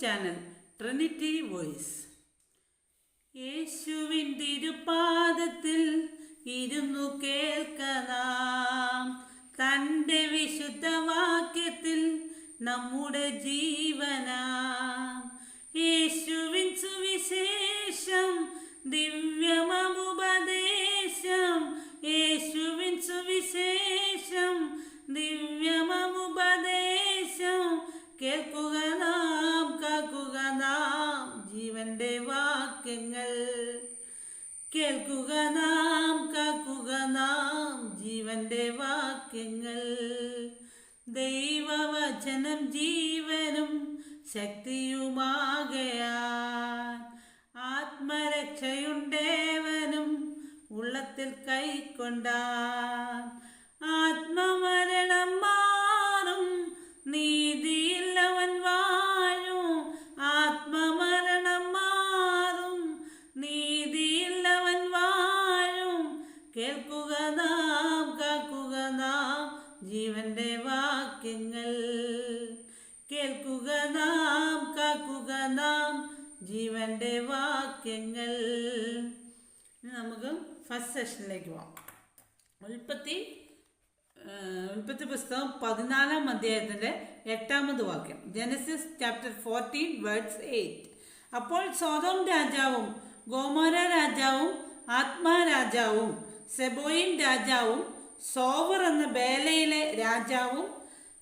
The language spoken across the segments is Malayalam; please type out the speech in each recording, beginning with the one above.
Channel Trinity voice. യേശുവിൻ തിരുപാദത്തിൽ ഇരുന്നു കേൾക്കാം, തൻ്റെ വിശുദ്ധ വാക്യത്തിൽ നമ്മുടെ ജീവനാം. യേശുവിൻ സുവിശേഷം ദിവ്യമമുപദേശം, യേശുവിൻ സുവിശേഷം ദിവ്യമമുപദേശം. കേൾക്കുക നാം, കാക്കുക നാം ജീവന്റെ വാക്യങ്ങൾ. കേൾക്കുക നാം, കാക്കുക നാം ജീവന്റെ വാക്യങ്ങൾ. ദൈവവചനം ജീവനും ശക്തിയുമാകയാൽ ആത്മരക്ഷയുണ്ടേവനും ഉള്ളത്തിൽ കൈക്കൊണ്ടാൻ. ആത്മമരണം മാറും, നീതിയില്ലവൻ വാഴും. ആത്മമരണം മാറും, നീതിയില്ലവൻ വാഴും. കേൾക്കുക നാം, കാക്കുക നാം ജീവന്റെ വാക്യങ്ങൾ. കേൾക്കുക നാം, കാക്കുക നാം ജീവന്റെ വാക്യങ്ങൾ. നമുക്ക് ഫസ്റ്റ് സെഷനിലേക്ക് പോകാം. ഉൽപ്പത്തി പുസ്തകം 14-ാം അധ്യായത്തിൻ്റെ 8-ാമത് വാക്യം. Genesis chapter 14 words 8. അപ്പോൾ സോദോം രാജാവും ഗോമോര രാജാവും ആത്മാ രാജാവും സെബോയിം രാജാവും സോവർ എന്ന ബേലയിലെ രാജാവും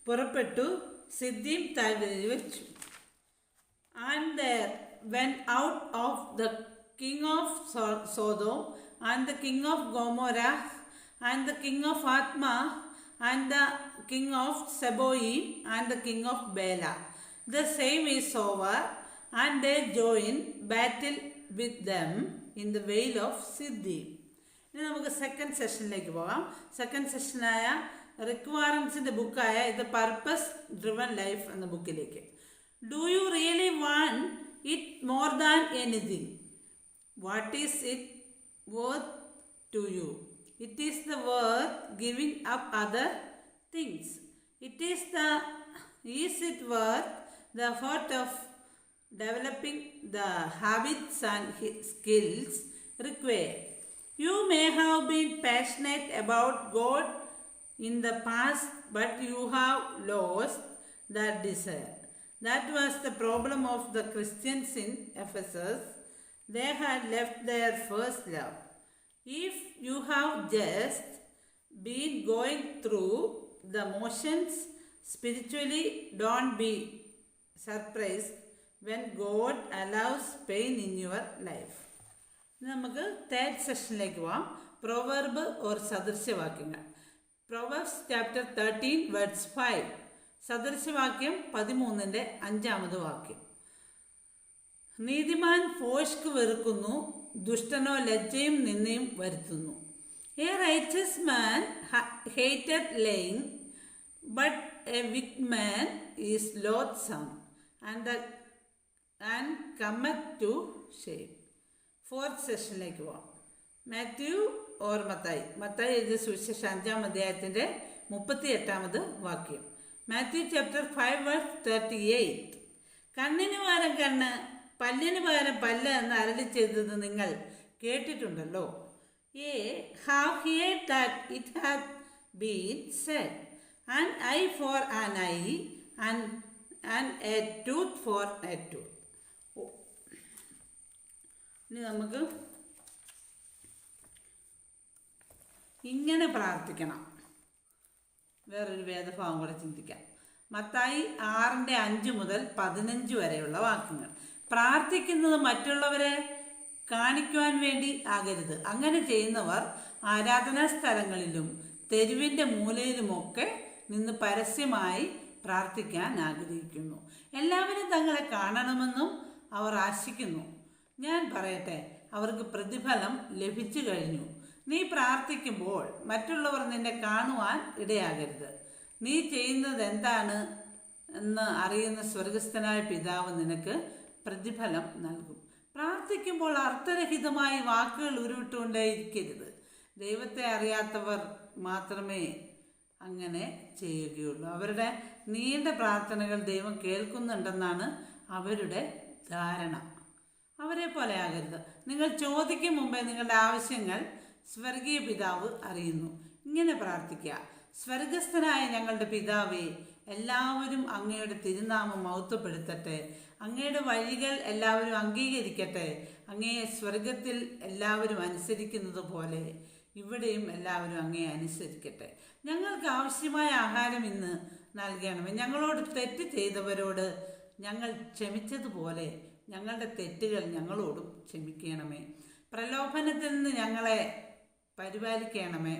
പുറപ്പെട്ടു സിദ്ദീം താഴ്വരയിൽ വെച്ചു. And there went out of the king of Sodom and the king of Gomorrah and the king of Atma and the king of Seboim and the king of Bela. The same is over, and they joined battle with them in the vale of Siddim. ഇനി നമുക്ക് സെക്കൻഡ് സെഷനിലേക്ക് പോകാം. സെക്കൻഡ് സെഷനായ റിക്വയർമെൻറ്റ്സിൻ്റെ ബുക്കായ ഇത് പർപ്പസ് ഡ്രിവൺ ലൈഫ് എന്ന ബുക്കിലേക്ക്. Do you really want it more than anything? What is it worth to you? It is the worth giving up other things. Is it worth the effort of developing the habits and skills required? You may have been passionate about God in the past, but you have lost that desire. That was the problem of the Christians in Ephesus. They had left their first love. If you have just been going through the motions spiritually, don't be surprised when God allows pain in your life. നമുക്ക് തേർഡ് സെഷനിലേക്ക് പോവാം. പ്രൊവർബ് ഓർ സദൃശ്യവാക്യങ്ങൾ. Proverbs chapter 13 words 5. സദൃശ്യവാക്യം 13-ന്റെ 5-ാമത് വാക്യം. നീതിമാൻ ഭോഷ്ക് വെറുക്കുന്നു, ദുഷ്ടനോ ലജ്ജയും നിന്നയും വരുത്തുന്നു. A righteous man hated lying, but a wicked man is loathsome and cometh to shame. Fourth സെഷനിലേക്ക് പോവാം. മാത്യു ഓർ മത്തായി എഴുതിയ സുവിശേഷം 5-ാം അധ്യായത്തിൻ്റെ 38-ാമത് വാക്യം. Matthew chapter 5 verse 38. കണ്ണിന് പകരം കണ്ണ്, പല്ലിന് പകരം പല്ല് എന്ന് അരുളി ചെയ്തത് നിങ്ങൾ കേട്ടിട്ടുണ്ടല്ലോ. Have heard that it hath been said, an eye for an eye and a tooth for a tooth. ഇനി നമുക്ക് ഇങ്ങനെ പ്രാർത്ഥിക്കണം. വേറൊരു വേദഭാവം കൂടെ ചിന്തിക്കാം. മത്തായി 6-5 മുതൽ 15 വരെയുള്ള വാക്യങ്ങൾ. പ്രാർത്ഥിക്കുന്നത് മറ്റുള്ളവരെ കാണിക്കുവാൻ വേണ്ടി ആകരുത്. അങ്ങനെ ചെയ്യുന്നവർ ആരാധനാ സ്ഥലങ്ങളിലും തെരുവിൻ്റെ മൂലയിലുമൊക്കെ നിന്ന് പരസ്യമായി പ്രാർത്ഥിക്കാൻ ആഗ്രഹിക്കുന്നു. എല്ലാവരും തങ്ങളെ കാണണമെന്നും അവർ ആശിക്കുന്നു. ഞാൻ പറയട്ടെ, അവർക്ക് പ്രതിഫലം ലഭിച്ചു കഴിഞ്ഞു. നീ പ്രാർത്ഥിക്കുമ്പോൾ മറ്റുള്ളവർ നിന്നെ കാണുവാൻ ഇടയാകരുത്. നീ ചെയ്യുന്നത് എന്താണ് എന്ന് അറിയുന്ന സ്വർഗസ്ഥനായ പിതാവ് നിനക്ക് പ്രതിഫലം നൽകും. പ്രാർത്ഥിക്കുമ്പോൾ അർത്ഥരഹിതമായി വാക്കുകൾ ഉരുവിട്ടുകൊണ്ടേയിരിക്കരുത്. ദൈവത്തെ അറിയാത്തവർ മാത്രമേ അങ്ങനെ ചെയ്യുകയുള്ളൂ. അവരുടെ നീണ്ട പ്രാർത്ഥനകൾ ദൈവം കേൾക്കുന്നുണ്ടെന്നാണ് അവരുടെ ധാരണ. അവരെ പോലെ ആകരുത്. നിങ്ങൾ ചോദിക്കും മുമ്പേ നിങ്ങളുടെ ആവശ്യങ്ങൾ സ്വർഗീയ പിതാവ് അറിയുന്നു. ഇങ്ങനെ പ്രാർത്ഥിക്കുക: സ്വർഗസ്ഥനായ ഞങ്ങളുടെ പിതാവേ, എല്ലാവരും അങ്ങയുടെ തിരുനാമം മഹത്വപ്പെടുത്തട്ടെ. അങ്ങയുടെ വഴികൾ എല്ലാവരും അംഗീകരിക്കട്ടെ. അങ്ങയെ സ്വർഗത്തിൽ എല്ലാവരും അനുസരിക്കുന്നത് പോലെ ഇവിടെയും എല്ലാവരും അങ്ങയെ അനുസരിക്കട്ടെ. ഞങ്ങൾക്ക് ആവശ്യമായ ആഹാരം ഇന്ന് നൽകണമേ. ഞങ്ങളോട് തെറ്റ് ചെയ്തവരോട് ഞങ്ങൾ ക്ഷമിച്ചതുപോലെ ഞങ്ങളുടെ തെറ്റുകൾ ഞങ്ങളോടും ക്ഷമിക്കണമേ. പ്രലോഭനത്തിൽ നിന്ന് ഞങ്ങളെ പരിപാലിക്കണമേ.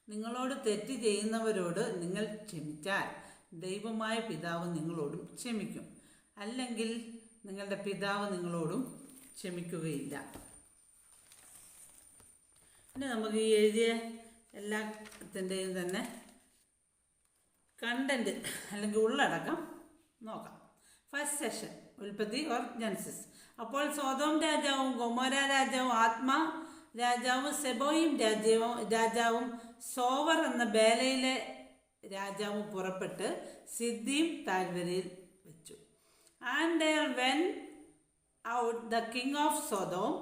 നിങ്ങളോട് തെറ്റ് ചെയ്യുന്നവരോട് നിങ്ങൾ ക്ഷമിച്ചാൽ ദൈവമായ പിതാവ് നിങ്ങളോടും ക്ഷമിക്കും. അല്ലെങ്കിൽ നിങ്ങളുടെ പിതാവ് നിങ്ങളോടും ക്ഷമിക്കുകയില്ല. പിന്നെ നമുക്ക് ഈ എഴുതിയ എല്ലാത്തിൻ്റെയും തന്നെ കണ്ടന്റ് അല്ലെങ്കിൽ ഉള്ളടക്കം നോക്കാം. ഫസ്റ്റ് സെഷൻ, ഉൽപ്പത്തി ഓർ ജനസിസ്. അപ്പോൾ സോദോം രാജാവും ഗൊമോര രാജാവും ആത്മാ രാജാവും സെബോയിം രാജാവും സോവർ എന്ന ബേലയിലെ രാജാവും പുറപ്പെട്ട് സിദ്ദീം താഴ്വരയിൽ വെച്ചു. And there went out the king of Sodom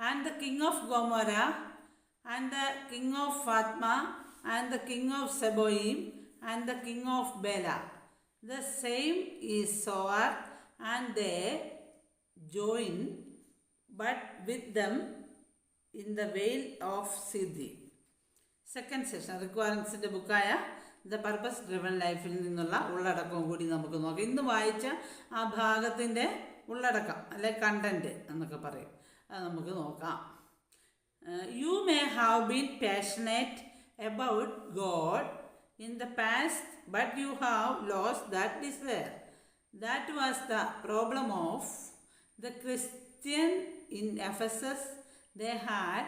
and the king of Gomorrah and the king of Admah and the king of Seboim and the king of Bela. The same is Zoar, and they joined but with them in the vale of Siddim. Second session റിക്വയർമെൻറ്റ്സിൻ്റെ ബുക്കായ ദ പർപ്പസ് ഡ്രിവൺ ലൈഫിൽ നിന്നുള്ള ഉള്ളടക്കവും കൂടി നമുക്ക് നോക്കാം. ഇന്ന് വായിച്ച ആ ഭാഗത്തിൻ്റെ ഉള്ളടക്കം അല്ലെ കണ്ടൻറ്റ് എന്നൊക്കെ പറയും. അത് നമുക്ക് നോക്കാം. You may have been passionate about God in the past, but you have lost that desire. That was the problem of the Christian in Ephesus. They had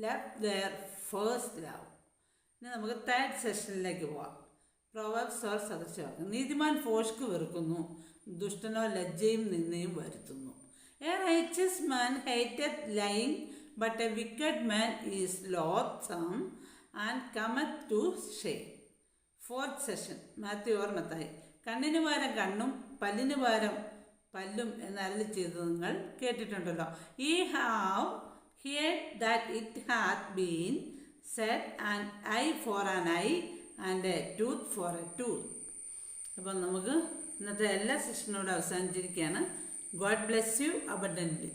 left their first love. ഇനി നമുക്ക് തേർഡ് സെഷനിലേക്ക് പോവാം. പ്രോവർബ്സ് ഓർ സദൃശവാക്യം. നീതിമാൻ ഫോഷ്ക്ക് വെറുക്കുന്നു, ദുഷ്ടനോ ലജ്ജയും നിന്നയും വരുത്തുന്നു. A righteous man hateth lying, but a wicked man is loathsome and cometh to shame. Fourth session, Matthew or Mathai. കണ്ണിന് പകരം കണ്ണും പല്ലിന് പകരം പല്ലും എന്ന് അരുളി ചെയ്തത് നിങ്ങൾ കേട്ടിട്ടുണ്ടല്ലോ. ഈ have heard that it hath been said, an eye for an eye and a tooth for a tooth. അപ്പം നമുക്ക് ഇന്നത്തെ എല്ലാ സെഷനോട് അവസാനിച്ചിരിക്കുകയാണ്. God bless you abundantly.